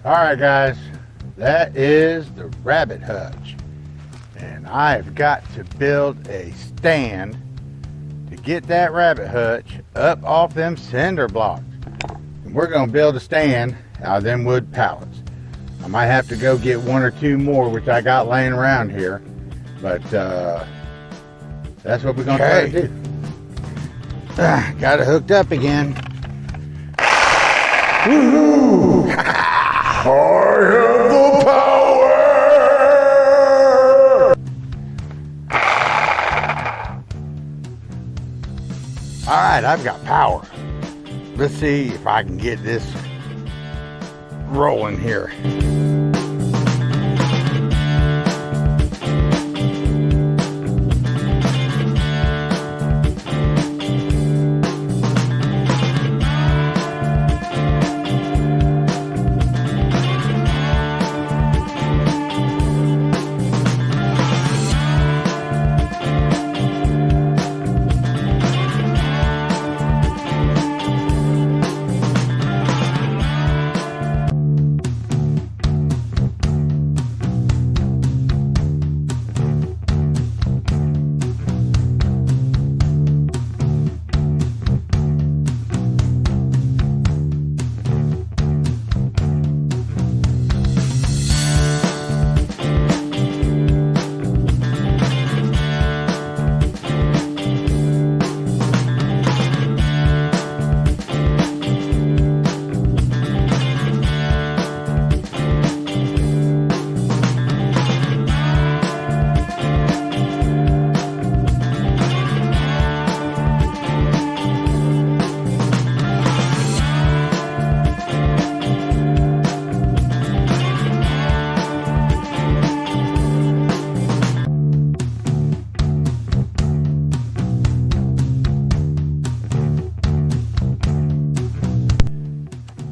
Alright guys, that is the Rabbit Hutch. And I've got to build a stand to get that Rabbit Hutch up off them cinder blocks. And we're going to build a stand out of them wood pallets. I might have to go get one or two more, which I got laying around here. But that's what we're going to try to do. Got it hooked up again. Woohoo! I have the power! Alright, I've got power. Let's see if I can get this rolling here.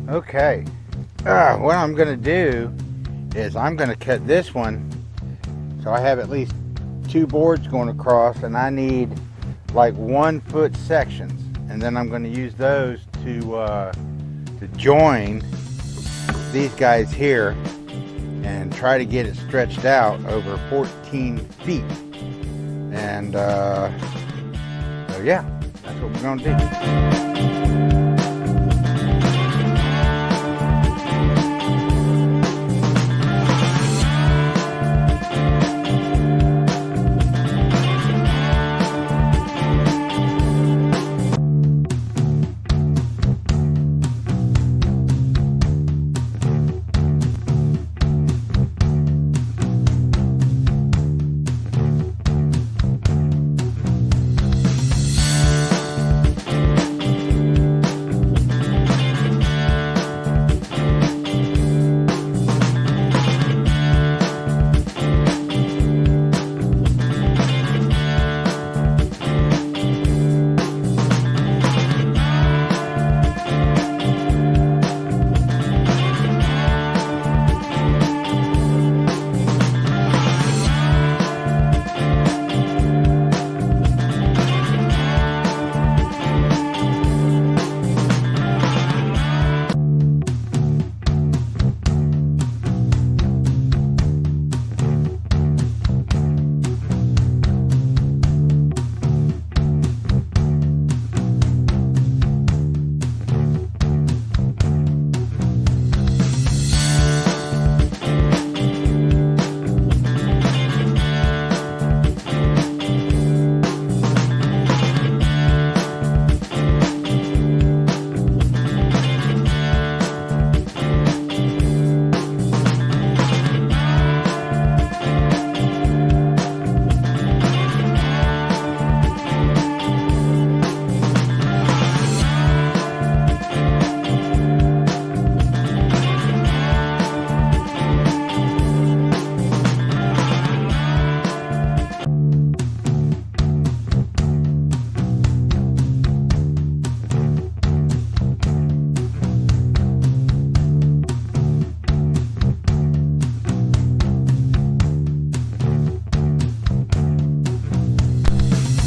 Okay, what I'm going to do is I'm going to cut this one so I have at least two boards going across, and I need like 1 foot sections, and then I'm going to use those to join these guys here and try to get it stretched out over 14 feet. And so yeah, that's what we're going to do.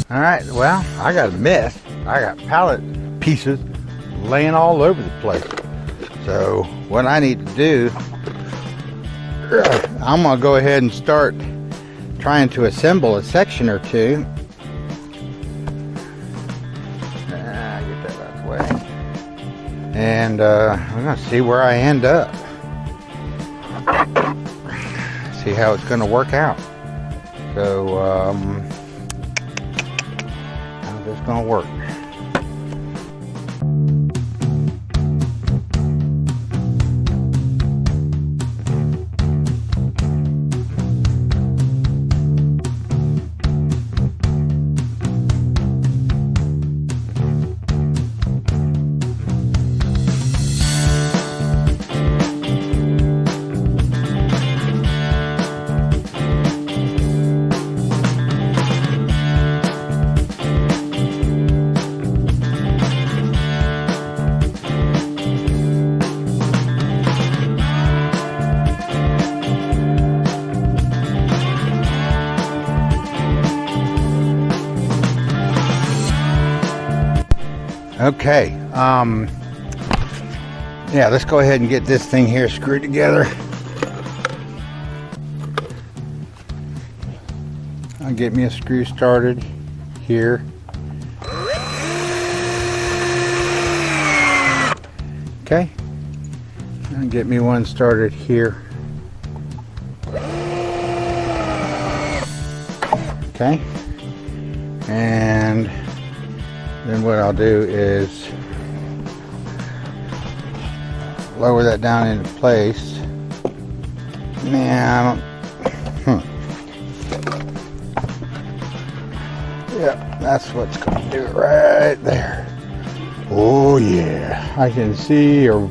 All right, well, I got a mess. I got pallet pieces laying all over the place. So what I need to do I'm gonna go ahead and start trying to assemble a section or two. Get that out of the way. And I'm gonna see where I end up. See how it's gonna work out. So how's this gonna work? Okay, yeah, let's go ahead and get this thing here screwed together. I'll get me a screw started here. Okay, and get me one started here. Okay, and then what I'll do is lower that down into place. Man, yeah, that's what's going to do it right there. Oh yeah, I can see a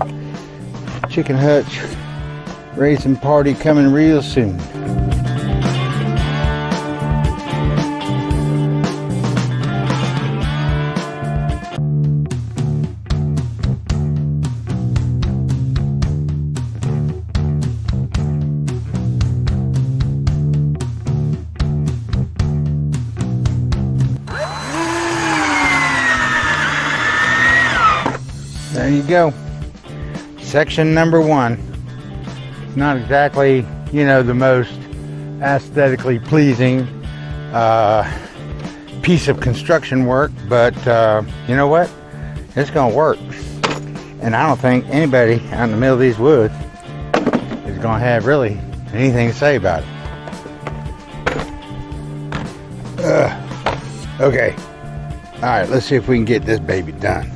chicken hutch racing party coming real soon. There you go. Section number one. It's not exactly, you know, the most aesthetically pleasing piece of construction work, but you know what? It's gonna work. And I don't think anybody out in the middle of these woods is gonna have really anything to say about it. Okay. All right, let's see if we can get this baby done.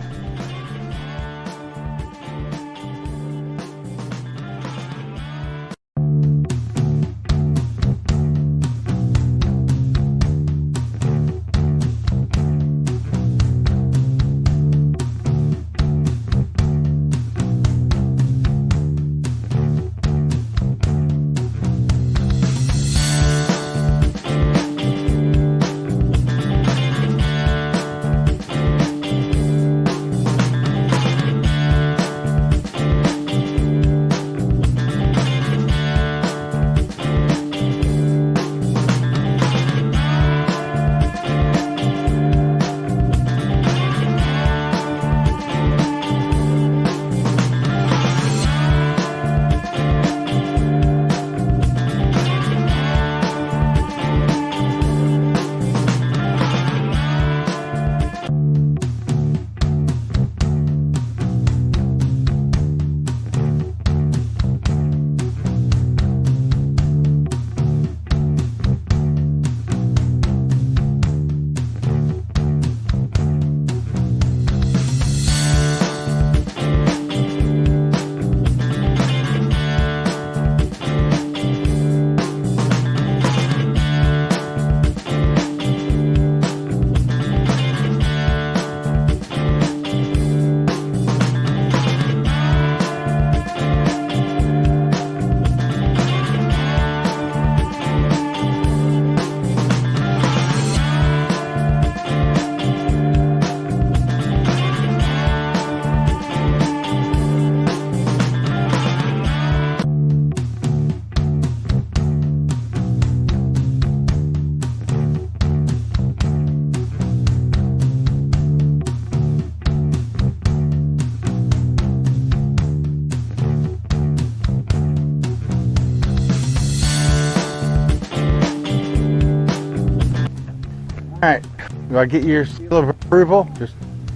Alright, do I get your seal of approval?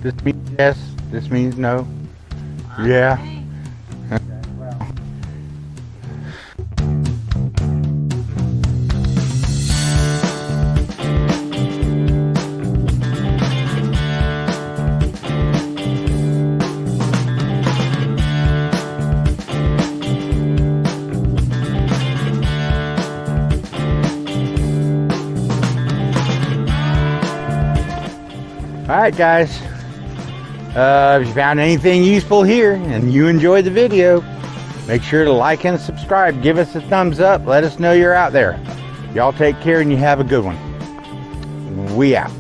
This means yes, this means no. Yeah. Okay, well. Alright guys, if you found anything useful here and you enjoyed the video, make sure to like and subscribe. Give us a thumbs up. Let us know you're out there. Y'all take care and you have a good one. We out.